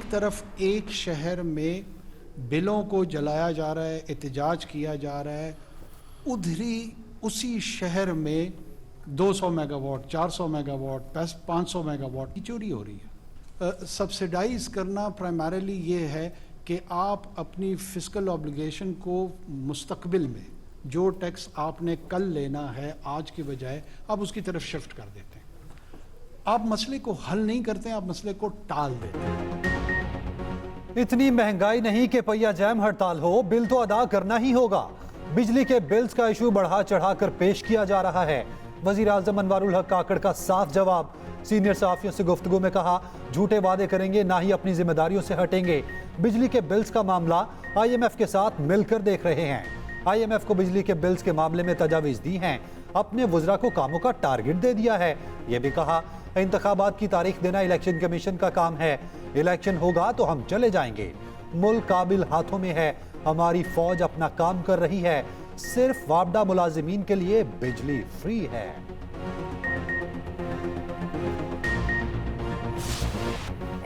एक तरफ एक शहर में बिलों को जलाया जा रहा है, एहतजाज किया जा रहा है, उसी शहर में 200 मेगावाट, 400 मेगावाट, 500 मेगावाट की चोरी हो रही है। सब्सिडाइज करना प्राइमरीली ये है कि आप अपनी फिस्कल ऑब्लिगेशन को मुस्तकबिल में जो टैक्स आपने कल लेना है आज के बजाय आप उसकी तरफ शिफ्ट कर देते हैं। आप मसले को हल नहीं करते हैं, आप मसले को टाल देते हैं। इतनी महंगाई नहीं कि पहिया जैम हड़ताल हो, बिल तो अदा करना ही होगा। बिजली के बिल्स का इशू बढ़ा चढ़ाकर पेश किया जा रहा है। वजीर आज़म अनवारुल हक काकड़ का साफ जवाब। सीनियर सहाफियों से गुफ्तगू में कहा, झूठे वादे करेंगे ना ही अपनी जिम्मेदारियों से हटेंगे। बिजली के बिल्स का मामला IMF के साथ मिलकर देख रहे हैं। IMF को बिजली के बिल्स के मामले में तजावीज़ दी हैं, अपने वज़रा को कामों का टारगेट दे दिया है। यह भी कहा, इंतखाबात की तारीख देना इलेक्शन कमीशन का काम है, इलेक्शन होगा तो हम चले जाएंगे। मुल्क काबिल हाथों में है, हमारी फौज अपना काम कर रही है, सिर्फ वापडा मुलाजिमीन के लिए बिजली फ्री है।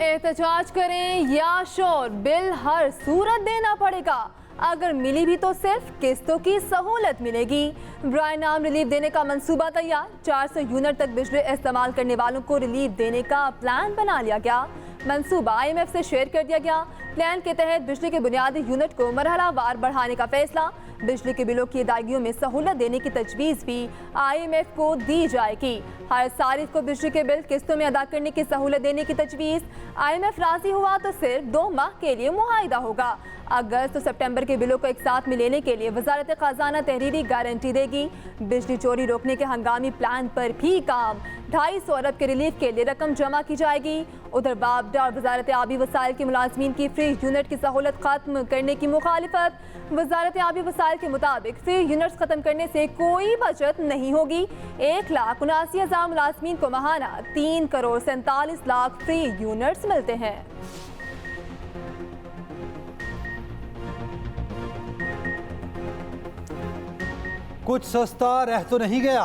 एहतजाज करें या शोर, बिल हर सूरत देना पड़ेगा। अगर मिली भी तो सिर्फ किस्तों की सहूलत मिलेगी। ब्राय नाम रिलीफ देने का मंसूबा तैयार। 400 यूनिट तक बिजली इस्तेमाल करने वालों को रिलीफ देने का प्लान बना लिया गया। मंसूबा IMF से शेयर कर दिया गया। प्लान के तहत बिजली के बुनियादी यूनिट को मरहलावार बढ़ाने का फैसला। बिजली के बिलों की अदायगियों में सहूलत देने की तजवीज़ भी IMF को दी जाएगी। हर सारिफ को बिजली के बिल किस्तों में अदा करने की सहूलत देने की तजवीज़। IMF राजी हुआ तो सिर्फ 2 माह के लिए मुआहिदा होगा। अगस्त और सितंबर के बिलों को एक साथ में लेने के लिए वजारत खजाना तहरीरी गारंटी देगी। बिजली चोरी रोकने के हंगामी प्लान पर भी काम। 250 अरब के रिलीफ के लिए रकम जमा की जाएगी। उधर वापडा और वजारत आबी वसाइल के मुलाजमीन की फ्री यूनिट की सहूलत खत्म करने की मुखालिफत। वजारत आबी वसाइल के मुताबिक फ्री यूनिट्स खत्म करने से कोई बचत नहीं होगी। 1,79,000 मुलाजमीन को महाना 3 करोड़ 47 लाख फ्री यूनिट्स मिलते हैं। कुछ सस्ता रह तो नहीं गया।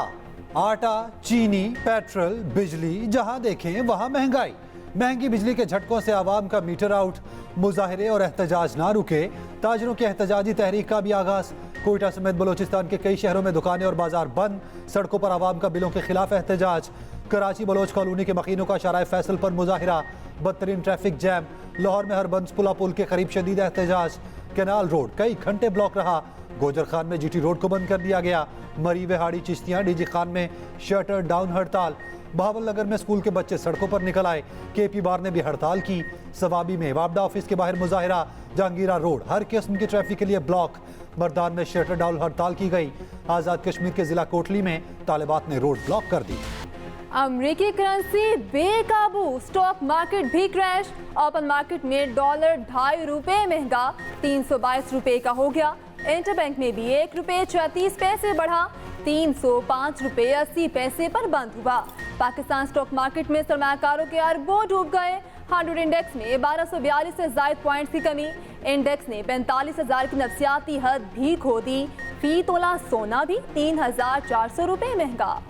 आटा, चीनी, पेट्रोल, बिजली, जहां देखें वहां महंगाई। महंगी बिजली के झटकों से आवाम का मीटर आउट। मुजाहिरे और एहतजाज ना रुके, ताजरों की एहतजाजी तहरीक का भी आगाज। कोयटा समेत बलोचिस्तान के कई शहरों में दुकानें और बाजार बंद। सड़कों पर आवाम का बिलों के खिलाफ एहतजाज। कराची बलोच कॉलोनी के मकीनों का शाराए फैसल पर मुजाहिरा। बदतरीन ट्रैफिक जैम। लाहौर में हरबंस पुला पुल के करीब शदीद एहतजाज। कैनाल रोड कई घंटे ब्लॉक रहा। गोजर खान में GT रोड को बंद कर दिया गया। मरी वेहाड़ी चिश्तियां DG खान में शटर डाउन हड़ताल। बहावल नगर में स्कूल के बच्चे सड़कों पर निकल आए। KP बार ने भी हड़ताल की। सवाबी में वापडा ऑफिस के बाहर मुजाहिरा। जहांगीरा रोड हर किस्म की ट्रैफिक के लिए ब्लॉक। मर्दान में शटर डाउन हड़ताल की गई। आज़ाद कश्मीर के जिला कोटली में तालिबात ने रोड ब्लॉक कर दी। अमरीकी करेंसी बेकाबू, स्टॉक मार्केट भी क्रैश। ओपन मार्केट में डॉलर 2.5 रुपए महंगा 322 रुपए का हो गया। इंटरबैंक में भी 1 रुपए 34 पैसे बढ़ा 305 रुपए 80 पैसे पर बंद हुआ। पाकिस्तान स्टॉक मार्केट में सरमायाकारों के अरबों डूब गए। 100 इंडेक्स में 1242 से ज़ायद पॉइंट्स की कमी। इंडेक्स ने 45,000 की नफसियाती हद भी खो दी। फी तोला सोना भी 3,400 रुपए महंगा।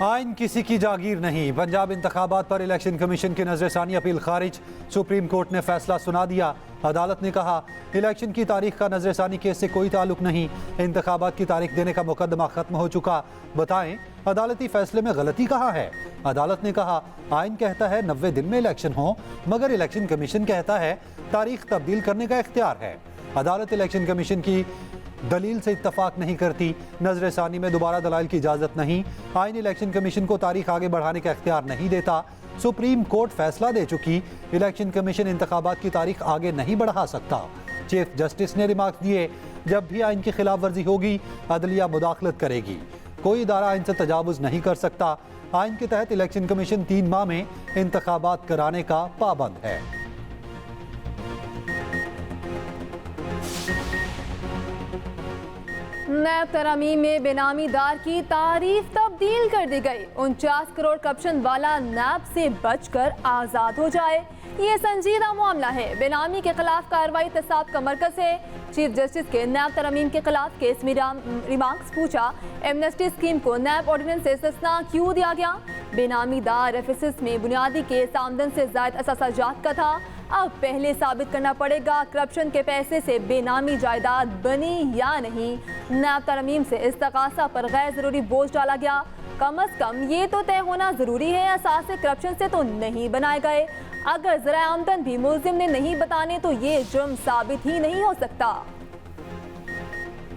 आइन किसी की जागीर नहीं। पंजाब इंतखाबात पर इलेक्शन कमीशन की नजरसानी अपील खारिज। सुप्रीम कोर्ट ने फैसला सुना दिया। अदालत ने कहा, इलेक्शन की तारीख का नजरसानी केस से कोई ताल्लुक नहीं। इंतखाबात की तारीख देने का मुकदमा खत्म हो चुका। बताएं, अदालती फैसले में गलती कहाँ है? अदालत ने कहा, आइन कहता है 90 दिन में इलेक्शन हो, मगर इलेक्शन कमीशन कहता है तारीख तब्दील करने का इख्तियार है। अदालत इलेक्शन कमीशन की दलील से इत्तफाक नहीं करती। नजरसानी में दोबारा दलाइल की इजाजत नहीं। आइन इलेक्शन कमीशन को तारीख आगे बढ़ाने का इख्तियार नहीं देता। सुप्रीम कोर्ट फैसला दे चुकी, इलेक्शन कमीशन इंतखाबात की तारीख आगे नहीं बढ़ा सकता। चीफ जस्टिस ने रिमार्क दिए, जब भी आइन की खिलाफ वर्जी होगी अदलिया मुदाखलत करेगी। कोई इदारा आइन से तजावुज नहीं कर सकता। आइन के तहत इलेक्शन कमीशन 3 माह में इंतखाबात कराने का पाबंद है। नैब तरामीम में बेनामीदार की तारीफ तब्दील कर दी गई। 49 करोड़ करप्शन वाला नैब से बचकर आजाद हो जाए। ये संजीदा मामला है। बेनामी के खिलाफ कार्रवाई तसाब का मरकज है। चीफ जस्टिस के नैब तरमीम के खिलाफ केस में रिमार्क्स पूछा। एमनेस्टी स्कीम को नैब ऑर्डिनेंस से इस्तिस्ना क्यों दिया गया? बेनामी दार एफएसएस में बुनियादी केस आमदन से जायद असासाजात का था। अब पहले साबित करना पड़ेगा करप्शन के पैसे से बेनामी जायदाद बनी या नहीं। नैब तरमीम से इस्तगासा पर गैर जरूरी बोझ डाला गया। कम अज कम ये तो तय होना जरूरी है असास करप्शन से तो नहीं बनाए गए। अगर जरा आमदन भी मुल्जिम ने नहीं बताने तो ये जुर्म साबित ही नहीं हो सकता।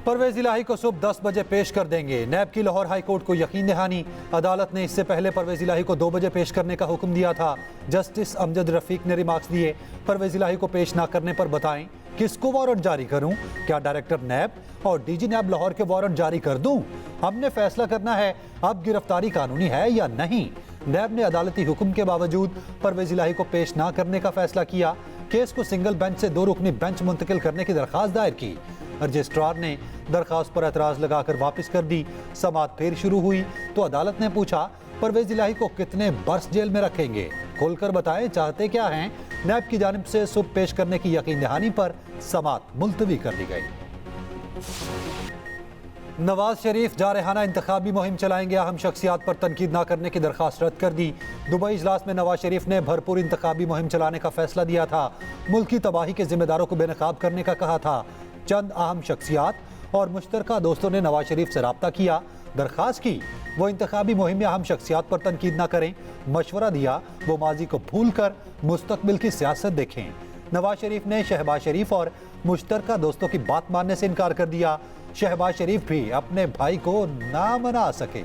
परवेज इलाही को सुबह 10 बजे पेश कर देंगे। नैब की लाहौर हाई कोर्ट को यकीन दहानी। अदालत ने इससे पहले परवेज इलाही को 2 बजे पेश करने का हुक्म दिया था। जस्टिस अमजद रफीक ने रिमार्क्स दिए, परवेज इलाही को पेश ना करने पर बताएं किसको वारंट जारी करूं? क्या डायरेक्टर नैब और डीजी नैब लाहौर के वारंट जारी कर दूं? हमने फैसला करना है अब गिरफ्तारी कानूनी है या नहीं। नैब ने अदालती हुक्म के बावजूद परवेज इलाही को पेश ना करने का फैसला किया। केस को सिंगल बेंच से 2 रुकनी बेंच मुंतकिल करने की दरखास्त दायर की। रजिस्ट्रार ने दरखास्त पर एतराज लगाकर वापस कर दी। समाअत फिर शुरू हुई तो अदालत ने पूछा, परवेज इलाही को कितने बरस जेल में रखेंगे? खोलकर बताएं चाहते क्या हैं? नैब की जानिब से सुबह पेश करने की यकीन दहानी पर समाअत मुलतवी कर दी गई। नवाज शरीफ जारहाना इंतखाबी मुहिम चलाएंगे। अहम शख्सियात पर तनकीद न करने की दरखास्त रद्द कर दी। दुबई इजलास में नवाज शरीफ ने भरपूर इंतखाबी मुहिम चलाने का फैसला दिया था। मुल्क की तबाही के जिम्मेदारों को बेनकाब करने का कहा था। चंद अहम शख्सियात और मुश्तरका दोस्तों ने नवाज शरीफ से रब्ता किया, दरखास्त की वो इंतखाबी मुहिम में अहम शख्सियात पर तनकीद न करें। मशवरा दिया वो माजी को भूल कर मुस्तकबिल की सियासत देखें। नवाज शरीफ ने शहबाज शरीफ और मुश्तरका दोस्तों की बात मानने से इनकार कर दिया। शहबाज शरीफ भी अपने भाई को ना मना सके।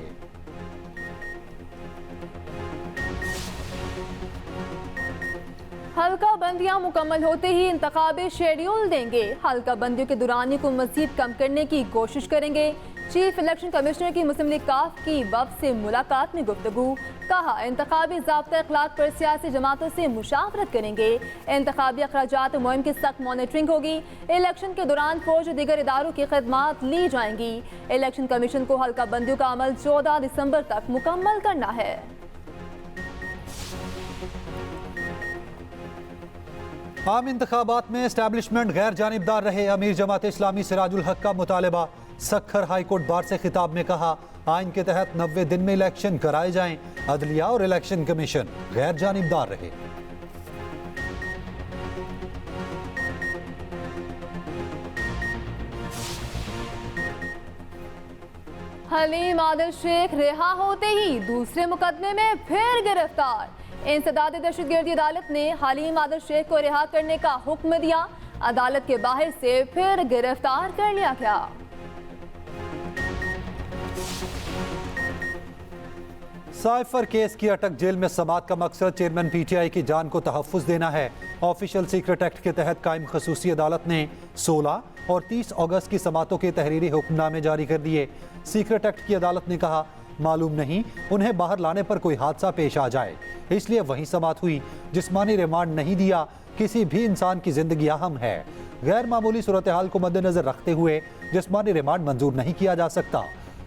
हल्का बंदियां मुकम्मल होते ही इंतखाबी शेड्यूल देंगे। हल्का बंदियों के दुरानी को मजीद कम करने की कोशिश करेंगे। चीफ इलेक्शन कमिश्नर की मुस्लिम लीग काफ की वफ़द से मुलाकात में गुफ्तगू। कहा इंतखाबी ज़ाब्ता अखलाक पर सियासी जमातों से मुशावरत करेंगे। इंतखाबी अखराजात मुहिम की सख्त मॉनिटरिंग होगी। इलेक्शन के दौरान फौज और दीगर इदारों की खदमात ली जाएंगी। इलेक्शन कमीशन को हल्का बंदियों का अमल 14 दिसंबर तक मुकम्मल करना है। आम इंतखाबात में एस्टैब्लिशमेंट गैर जानिबदार रहे। अमीर जमात इस्लामी सिराजुल हक का मुतालबा। सखर हाई कोर्ट बार से खिताब में कहा, आइन के तहत 90 दिन में इलेक्शन कराए जाएं। अदलिया और इलेक्शन कमीशन गैर जानिबदार रहे। हलीम आदिल शेख रिहा होते ही दूसरे मुकदमे में फिर गिरफ्तार। इंसदाद दहशतगर्दी अदालत ने हलीम आदिल शेख को रिहा करने का हुक्म दिया। अदालत के बाहर से फिर गिरफ्तार कर लिया गया। साइफर केस की अटक जेल में समाअत का मकसद चेयरमैन पीटीआई की जान को तहफ्फुज देना है। ऑफिशियल सीक्रेट एक्ट के तहत कायम खसूसी अदालत ने 16 और 30 अगस्त की समाअतों के तहरीरी हुक्मनामे जारी कर दिए। सीक्रेट एक्ट की अदालत ने कहा, मालूम नहीं उन्हें बाहर लाने पर कोई हादसा पेश आ जाए, इसलिए वहीं समाअत हुई। जिस्मानी रिमांड नहीं दिया। किसी भी इंसान की जिंदगी अहम है। गैर मामूली सूरत हाल को मद्देनजर रखते हुए जिस्मानी रिमांड मंजूर नहीं किया जा सकता।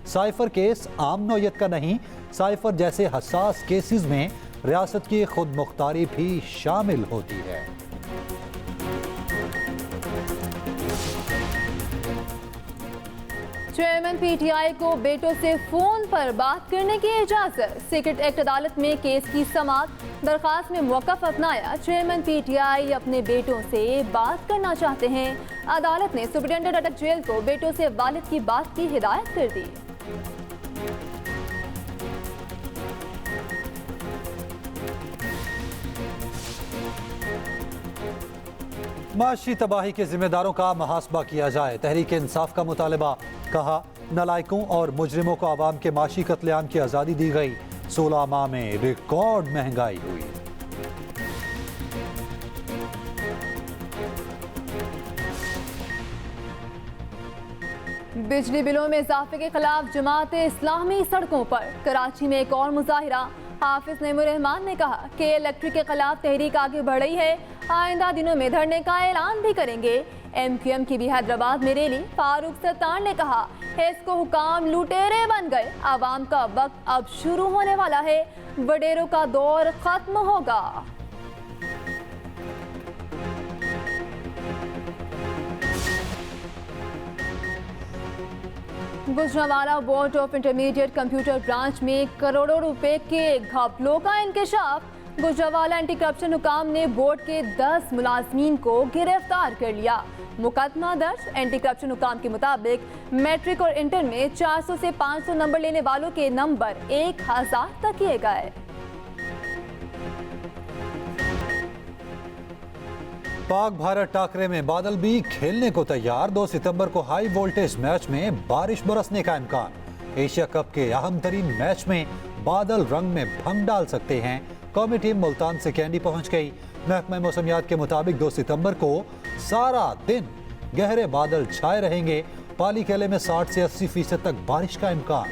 साइफर केस आम नौयत का नहीं, साइफर जैसे हसास केसेस में रियासत की खुद मुख्तारी भी शामिल होती है। चेयरमैन पीटीआई को बेटों से फोन पर बात करने की इजाजत। सीक्रेट एक्ट अदालत में केस की समाअत। दरखास्त में मौक़िफ़ अपनाया। चेयरमैन पीटीआई अपने बेटों से बात करना चाहते हैं। अदालत ने सुप्रिटेंडेंट अटक जेल को बेटों से वालिद की बात की हिदायत कर दी। माशी तबाही के जिम्मेदारों का मुहासबा किया जाए। तहरीक इंसाफ का मुतालबा। कहा, नलायकों और मुजरिमों को आवाम के माशी कत्लेआम की आज़ादी दी गई। 16 माह में रिकॉर्ड महंगाई हुई। बिजली बिलों में इजाफे के खिलाफ जमात इस्लामी सड़कों पर। कराची में एक और मुजाहिरा। हाफिज नईमुर रहमान ने कहा कि इलेक्ट्रिक के खिलाफ तहरीक आगे बढ़ रही है। आइंदा दिनों में धरने का ऐलान भी करेंगे। MQM की भी हैदराबाद में रैली। फारूक सत्तार ने कहा, हिस्को हुकाम लुटेरे बन गए। आवाम का वक्त अब शुरू होने वाला है। वडेरों का दौर खत्म होगा। Gujranwala board of intermediate computer branch में करोड़ों रुपए के घपलों का इंकशाफ। गुजरांवाला एंटी करप्शन हुकाम ने बोर्ड के 10 मुलाजमीन को गिरफ्तार कर लिया। मुकदमा दर्ज। एंटी करप्शन हुकाम के मुताबिक मैट्रिक और इंटर में 400 से 500 नंबर लेने वालों के नंबर 1000 तक किए गए। पाक भारत टाकरे में बादल भी खेलने को तैयार। 2 सितंबर को हाई वोल्टेज मैच में बारिश बरसने का इम्कान। एशिया कप के अहम तरीन मैच में बादल रंग में भंग डाल सकते हैं। कौमी टीम मुल्तान से कैंडी पहुंच गई। महकमा मौसमियात के मुताबिक 2 सितंबर को सारा दिन गहरे बादल छाए रहेंगे। पाली किले में 60 से 80% तक बारिश का इम्कान।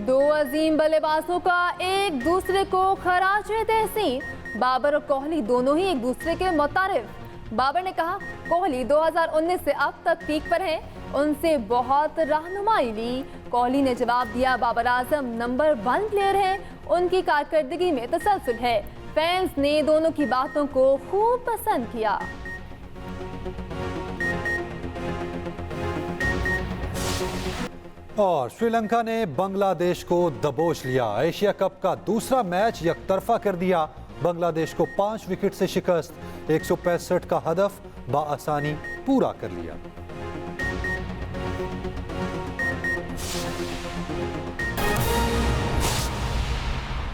2 अजीम बल्लेबाजों का एक दूसरे को खराजे तहसीन। बाबर और कोहली दोनों ही एक दूसरे के मुतारिफ। बाबर ने कहा कोहली 2019 से अब तक पीक पर है, उनसे बहुत रहनुमाई ली। कोहली ने जवाब दिया बाबर आजम नंबर 1 प्लेयर हैं, उनकी कारकर्दगी में तसलसल है। फैंस ने दोनों की बातों को खूब पसंद किया। और श्रीलंका ने बांग्लादेश को दबोच लिया। एशिया कप का दूसरा मैच यकतरफा कर दिया। बांग्लादेश को 5 विकेट से शिकस्त। 165 का हदफ बाआसानी पूरा कर लिया।